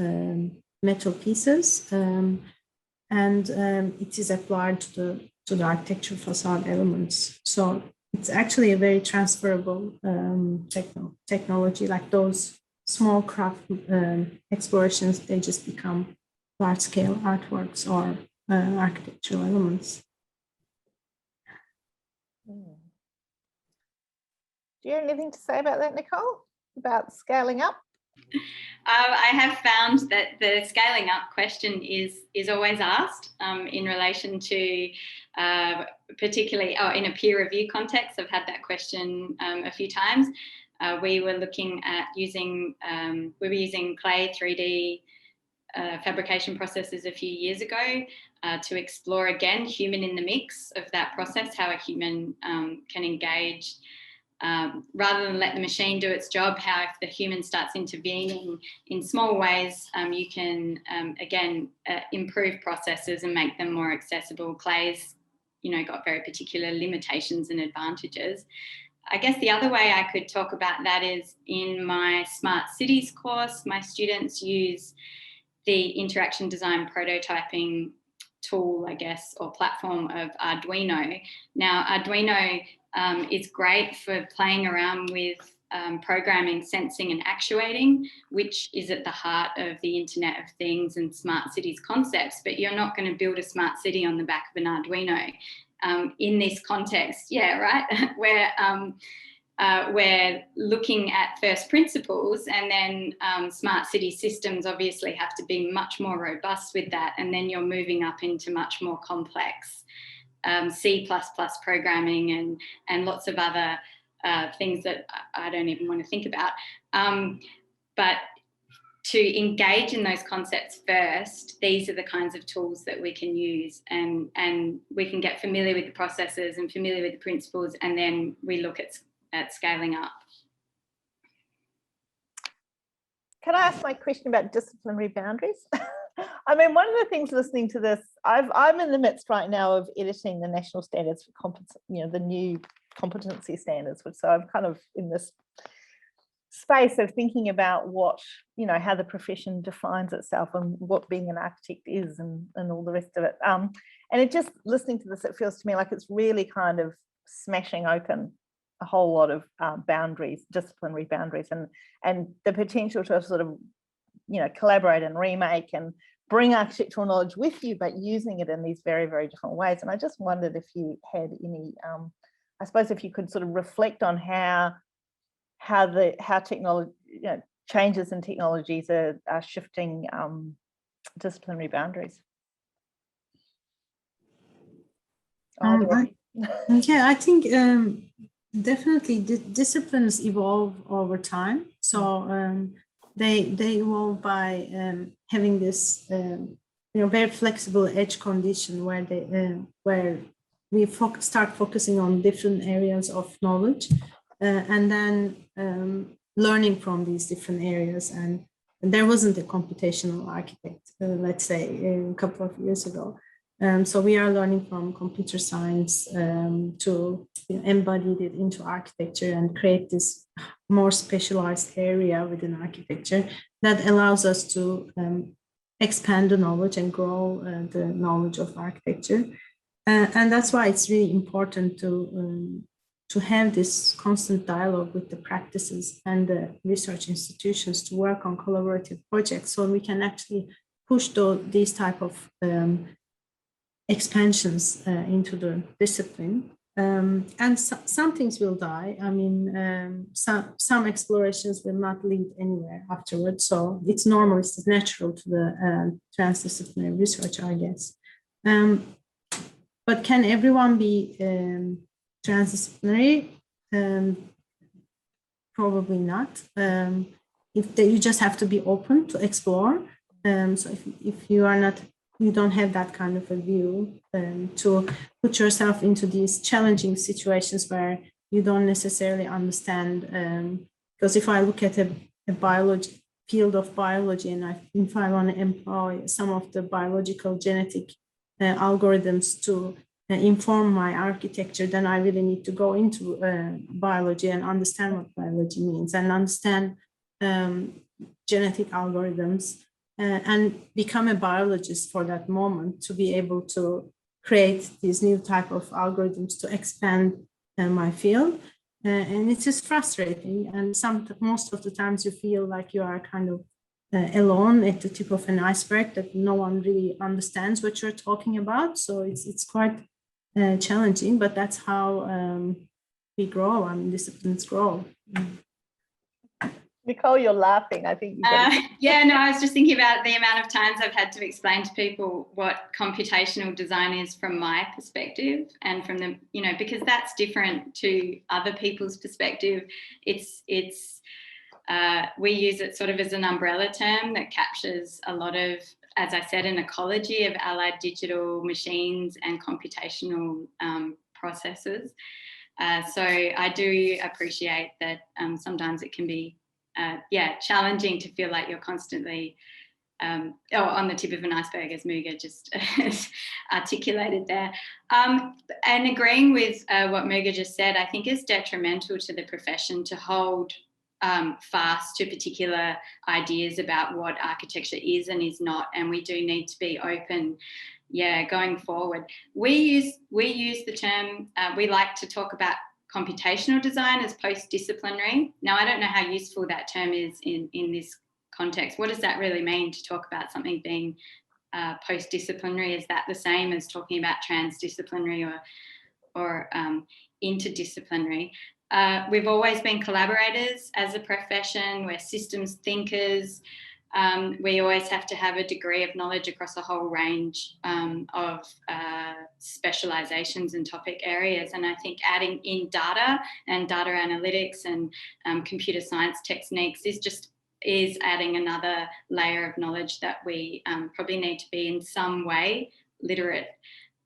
metal pieces, and it is applied to the architectural facade elements. So it's actually a very transferable technology. Like those small craft explorations, they just become large-scale artworks or architectural elements. Do you have anything to say about that, Nicole? About scaling up? I have found that the scaling up question is always asked in relation to particularly in a peer review context. I've had that question a few times. We were looking at using clay 3D fabrication processes a few years ago to explore again human in the mix of that process, how a human can engage. Rather than let the machine do its job, how if the human starts intervening in small ways, you can, again, improve processes and make them more accessible. Clay's, got very particular limitations and advantages. I guess the other way I could talk about that is in my Smart Cities course, my students use the interaction design prototyping tool, I guess, or platform of Arduino. Now, Arduino is great for playing around with programming, sensing and actuating, which is at the heart of the Internet of Things and smart cities concepts, but you're not going to build a smart city on the back of an Arduino. In this context, yeah, right, where we're looking at first principles, and then smart city systems obviously have to be much more robust with that, and then you're moving up into much more complex C++ programming and lots of other things that I don't even want to think about. But to engage in those concepts first, these are the kinds of tools that we can use, and we can get familiar with the processes and familiar with the principles, and then we look at scaling up. Can I ask my question about disciplinary boundaries? I mean, one of the things listening to this, I'm in the midst right now of editing the national standards for the new competency standards, so I'm kind of in this space of thinking about what, how the profession defines itself and what being an architect is and all the rest of it. And it just, listening to this, it feels to me like it's really kind of smashing open a whole lot of boundaries, disciplinary boundaries, and the potential to sort of, collaborate and remake and bring architectural knowledge with you, but using it in these very, very different ways. And I just wondered if you had any, I suppose if you could sort of reflect on how technology, changes in technologies are shifting disciplinary boundaries. Yeah, I think definitely disciplines evolve over time. So they evolve by having this very flexible edge condition where we start focusing on different areas of knowledge. And then learning from these different areas. And there wasn't a computational architect, let's say, a couple of years ago. So we are learning from computer science to embody it into architecture and create this more specialized area within architecture that allows us to expand the knowledge and grow the knowledge of architecture. And that's why it's really important to have this constant dialogue with the practices and the research institutions to work on collaborative projects, so we can actually push these type of expansions into the discipline. And some things will die. I mean, some explorations will not lead anywhere afterwards. So it's normal, it's natural to the transdisciplinary research, I guess. But can everyone be transdisciplinary? Probably not. You just have to be open to explore. So if you are not, you don't have that kind of a view to put yourself into these challenging situations where you don't necessarily understand. Because if I look at a field of biology, and if I want to employ some of the biological genetic algorithms to inform my architecture, then I really need to go into biology and understand what biology means and understand genetic algorithms and become a biologist for that moment to be able to create these new type of algorithms to expand my field. And it is frustrating, and most of the times you feel like you are kind of alone at the tip of an iceberg, that no one really understands what you're talking about. So it's quite challenging, but that's how we grow. I mean, disciplines grow. Nicole, you're laughing. I think you've got Yeah, no, I was just thinking about the amount of times I've had to explain to people what computational design is from my perspective, and from the, you know, because that's different to other people's perspective. We use it sort of as an umbrella term that captures a lot of, as I said, an ecology of allied digital machines and computational processes. So I do appreciate that sometimes it can be challenging to feel like you're constantly on the tip of an iceberg, as Muga just articulated there. And agreeing with what Muga just said, I think it's detrimental to the profession to hold fast to particular ideas about what architecture is and is not, and we do need to be open. Going forward, we use the term, we like to talk about computational design as post-disciplinary. Now, I don't know how useful that term is in this context. What does that really mean to talk about something being post-disciplinary? Is that the same as talking about transdisciplinary or interdisciplinary? We've always been collaborators as a profession. We're systems thinkers. We always have to have a degree of knowledge across a whole range of specializations and topic areas. And I think adding in data and data analytics and computer science techniques is adding another layer of knowledge that we probably need to be in some way literate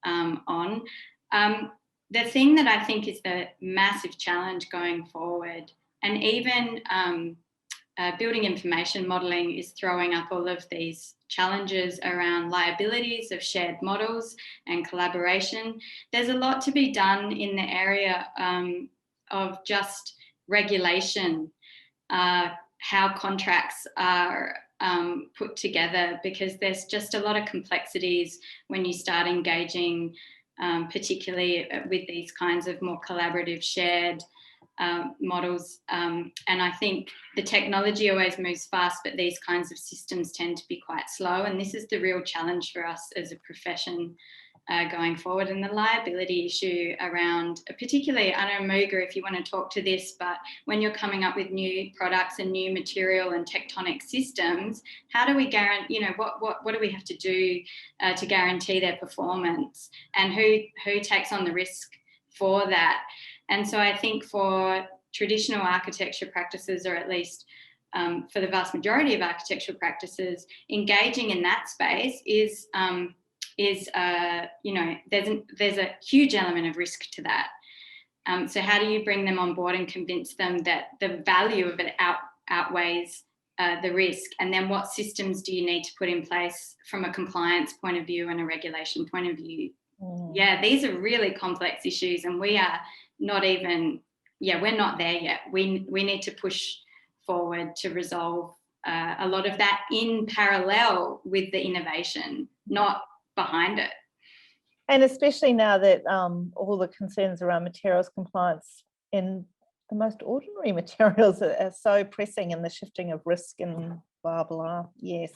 on. The thing that I think is the massive challenge going forward, and even building information modelling is throwing up all of these challenges around liabilities of shared models and collaboration. There's a lot to be done in the area of just regulation, how contracts are put together, because there's just a lot of complexities when you start engaging, particularly with these kinds of more collaborative shared models. And I think the technology always moves fast, but these kinds of systems tend to be quite slow. And this is the real challenge for us as a profession going forward. And the liability issue around, particularly, I don't know, Muga, if you want to talk to this, but when you're coming up with new products and new material and tectonic systems, how do we guarantee, you know, what do we have to do to guarantee their performance, and who takes on the risk for that? And so I think for traditional architecture practices, or at least for the vast majority of architectural practices, engaging in that space is you know, there's a huge element of risk to that. So how do you bring them on board and convince them that the value of it outweighs the risk? And then what systems do you need to put in place from a compliance point of view and a regulation point of view? Yeah, these are really complex issues, and we are not even, we're not there yet. We need to push forward to resolve a lot of that in parallel with the innovation, not behind it. And especially now that all the concerns around materials compliance in the most ordinary materials are so pressing, and the shifting of risk and blah, blah. Yes.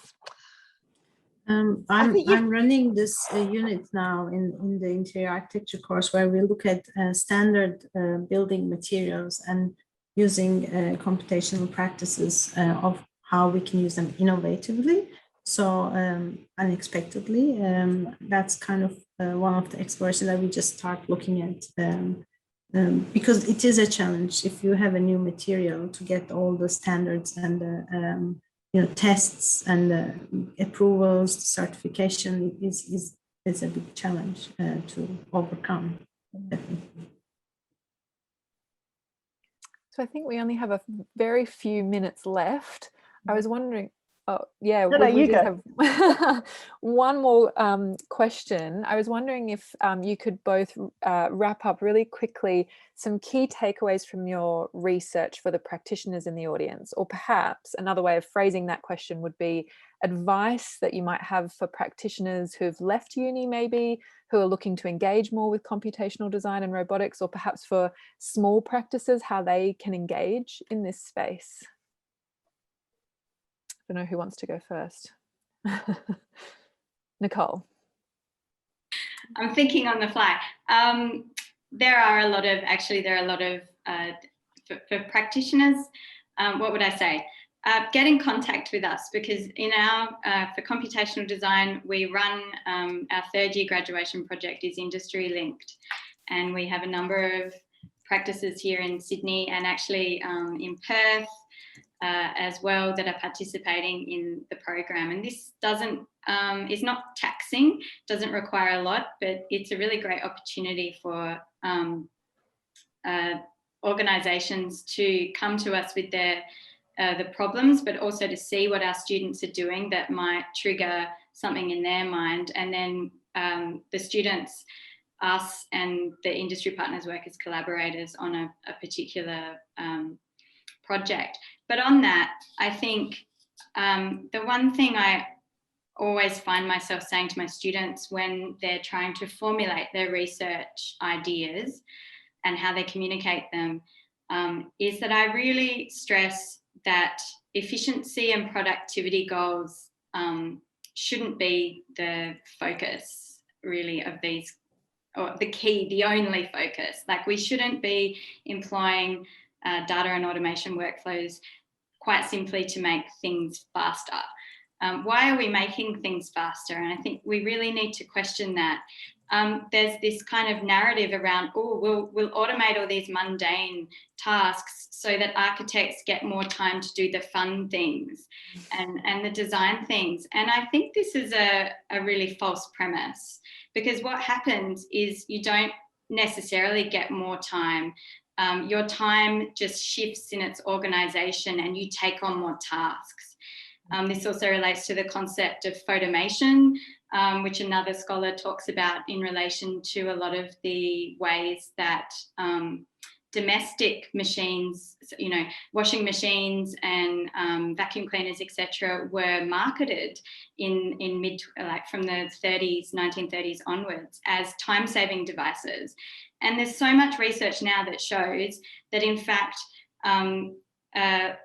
I'm running this unit now in the interior architecture course, where we look at standard building materials and using computational practices of how we can use them innovatively. So unexpectedly, that's kind of one of the explorations that we just start looking at, because it is a challenge if you have a new material to get all the standards and the tests and the approvals, certification is a big challenge to overcome. Definitely. So I think we only have a very few minutes left. I was wondering, you just go. have one more question. I was wondering if you could both wrap up really quickly some key takeaways from your research for the practitioners in the audience, or perhaps another way of phrasing that question would be advice that you might have for practitioners who've left uni, maybe, who are looking to engage more with computational design and robotics, or perhaps for small practices, how they can engage in this space. I don't know who wants to go first. Nicole. I'm thinking on the fly. There are a lot of for practitioners, what would I say? Get in contact with us, because in our, for computational design, we run our third year graduation project is industry linked. And we have a number of practices here in Sydney and actually in Perth as well that are participating in the program. And this is not taxing, doesn't require a lot, but it's a really great opportunity for organisations to come to us with their the problems, but also to see what our students are doing that might trigger something in their mind. And then the students, us and the industry partners work as collaborators on a particular project. But on that, I think the one thing I always find myself saying to my students when they're trying to formulate their research ideas and how they communicate them is that I really stress that efficiency and productivity goals shouldn't be the focus really of these, or the key, the only focus. Like, we shouldn't be employing data and automation workflows quite simply to make things faster. Why are we making things faster? And I think we really need to question that. There's this kind of narrative around, oh, we'll automate all these mundane tasks so that architects get more time to do the fun things and the design things. And I think this is a really false premise, because what happens is you don't necessarily get more time. Your time just shifts in its organisation and you take on more tasks. This also relates to the concept of photomation, which another scholar talks about in relation to a lot of the ways that domestic machines, you know, washing machines and vacuum cleaners, etc., were marketed in from the 1930s onwards as time-saving devices. And there's so much research now that shows that, in fact,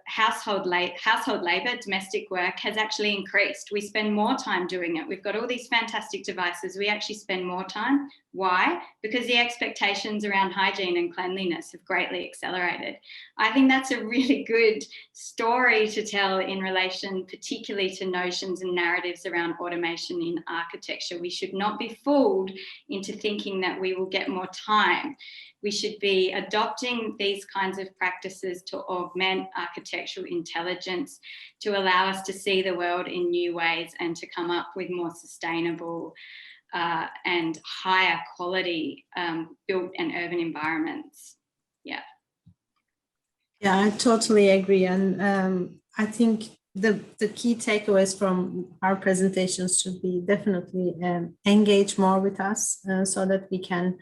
household labour, domestic work has actually increased. We spend more time doing it. We've got all these fantastic devices. We actually spend more time. Why? Because the expectations around hygiene and cleanliness have greatly accelerated. I think that's a really good story to tell in relation particularly to notions and narratives around automation in architecture. We should not be fooled into thinking that we will get more time. We should be adopting these kinds of practices to augment architectural intelligence, to allow us to see the world in new ways and to come up with more sustainable and higher quality built and urban environments. Yeah. Yeah, I totally agree. And I think the key takeaways from our presentations should be definitely engage more with us so that we can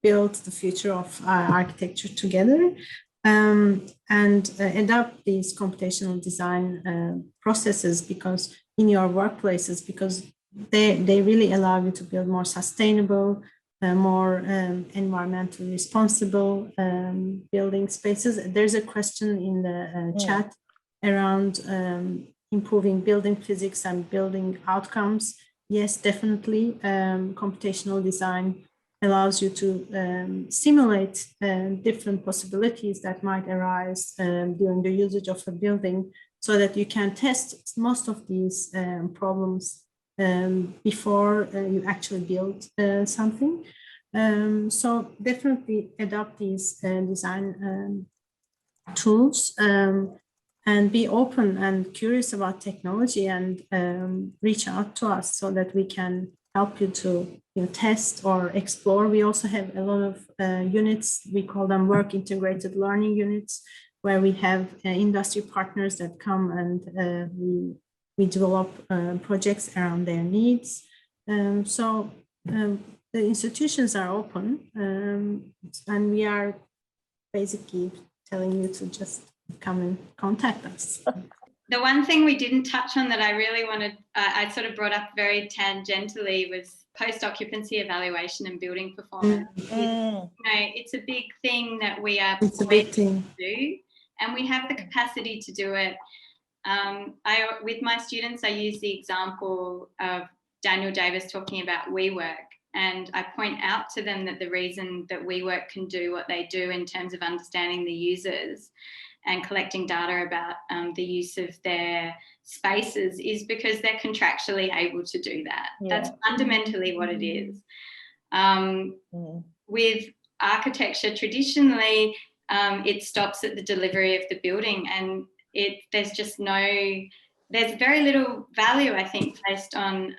build the future of architecture together, and adopt these computational design processes because in your workplaces, because they really allow you to build more sustainable, more environmentally responsible building spaces. There's a question in the chat around improving building physics and building outcomes. Yes, definitely. Computational design allows you to simulate different possibilities that might arise during the usage of a building, so that you can test most of these problems before you actually build something. So definitely adopt these design tools and be open and curious about technology, and reach out to us so that we can help you to test or explore. We also have a lot of units, we call them work integrated learning units, where we have industry partners that come and we develop projects around their needs. So the institutions are open, and we are basically telling you to just come and contact us. The one thing we didn't touch on that I really wanted, I sort of brought up very tangentially, was post-occupancy evaluation and building performance. It's a big thing that we are poised to do, and we have the capacity to do it. With my students, I use the example of Daniel Davis talking about WeWork, and I point out to them that the reason that WeWork can do what they do in terms of understanding the users and collecting data about the use of their spaces is because they're contractually able to do that. That's fundamentally what it is. With architecture, traditionally, it stops at the delivery of the building, and there's very little value, I think, placed on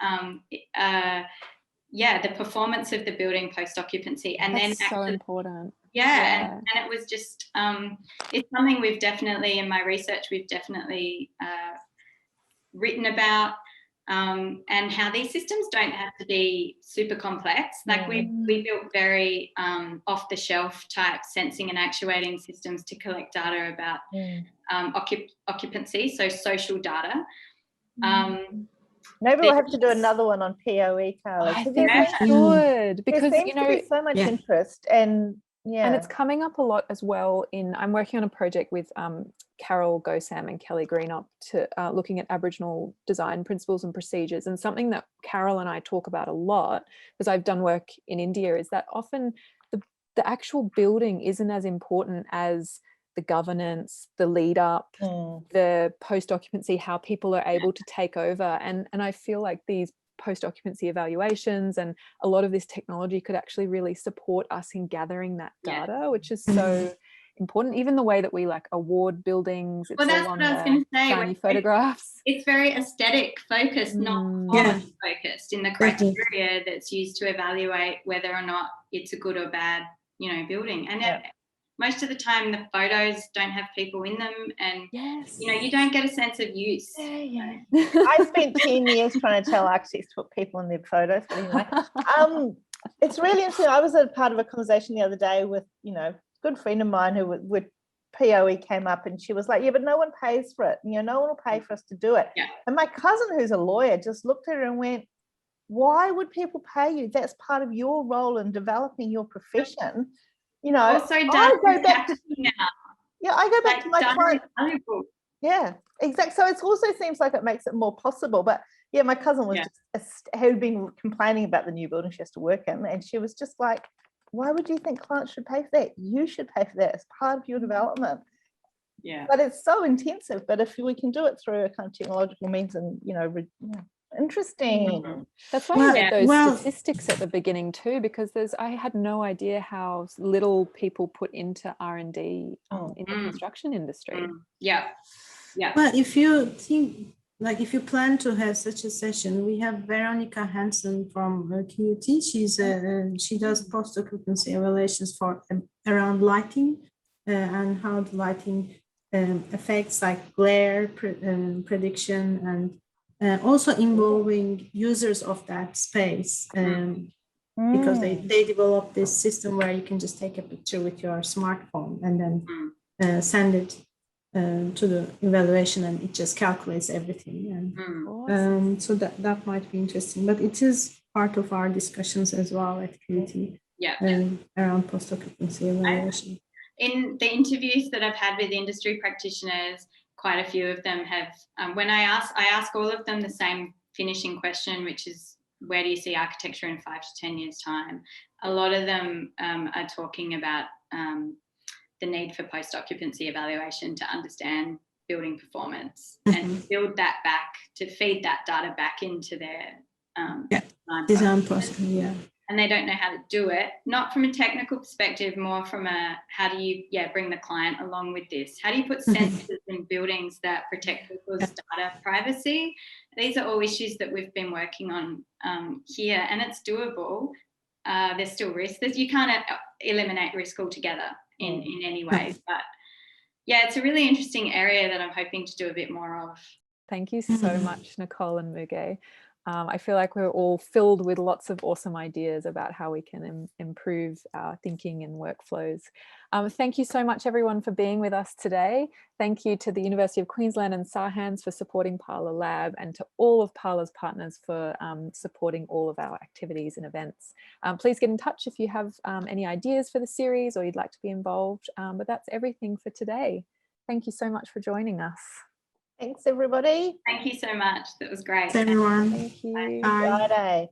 the performance of the building post occupancy. And That's then so important. And it was just it's something we've definitely, in my research, we've definitely written about, and how these systems don't have to be super complex. Like we built very off the shelf type sensing and actuating systems to collect data about occupancy, so social data. Maybe we'll have to do another one on POE, Carla. I think we should, because there seems to be so much interest, and it's coming up a lot as well. I'm working on a project with Carol Gosam and Kelly Greenup to looking at Aboriginal design principles and procedures. And something that Carol and I talk about a lot, because I've done work in India, is that often the actual building isn't as important as the governance, the lead up, the post occupancy, how people are able to take over. And I feel like these post occupancy evaluations and a lot of this technology could actually really support us in gathering that data, which is so important. Even the way that we like award buildings, it's that's all on what I was going to say. shiny photographs. It's very aesthetic focused, not quality focused in the criteria that's used to evaluate whether or not it's a good or bad, building. And most of the time the photos don't have people in them, and you don't get a sense of use. I spent 10 years trying to tell architects to put people in their photos, but anyway. It's really interesting. I was a part of a conversation the other day with a good friend of mine who with POE came up, and she was like, but no one pays for it, no one will pay for us to do it. And my cousin, who's a lawyer, just looked at her and went, why would people pay you? That's part of your role in developing your profession. Also I go back to my client. Yeah, exactly. So it also seems like it makes it more possible. But my cousin was had been complaining about the new building she has to work in, and she was just like, why would you think clients should pay for that? You should pay for that as part of your development. But it's so intensive. But if we can do it through a kind of technological means, and interesting. That's why I read those statistics at the beginning too, because I had no idea how little people put into R&D in the construction industry. Well, if you think, if you plan to have such a session, we have Veronica Hansen from QUT. She does post-occupancy evaluations for around lighting and how the lighting affects like glare prediction, and also involving users of that space, because they develop this system where you can just take a picture with your smartphone and then send it to the evaluation, and it just calculates everything. And so that might be interesting, but it is part of our discussions as well at QUT around post-occupancy evaluation. In the interviews that I've had with industry practitioners, quite a few of them have, when I ask all of them the same finishing question, which is, where do you see architecture in 5 to 10 years time? A lot of them are talking about the need for post-occupancy evaluation to understand building performance and build that back, to feed that data back into their design process. And they don't know how to do it, not from a technical perspective, more from a how do you bring the client along with this? How do you put sensors in buildings that protect people's data privacy? These are all issues that we've been working on here, and it's doable. There's still risk. You can't eliminate risk altogether in any way, but it's a really interesting area that I'm hoping to do a bit more of. Thank you so much, Nicole and Müge. I feel like we're all filled with lots of awesome ideas about how we can improve our thinking and workflows. Thank you so much, everyone, for being with us today. Thank you to the University of Queensland and Sahans for supporting Parlour Lab, and to all of Parlour's partners for supporting all of our activities and events. Please get in touch if you have any ideas for the series or you'd like to be involved. But that's everything for today. Thank you so much for joining us. Thanks, everybody. Thank you so much. That was great. Thanks, everyone. Thank you. Bye. Friday.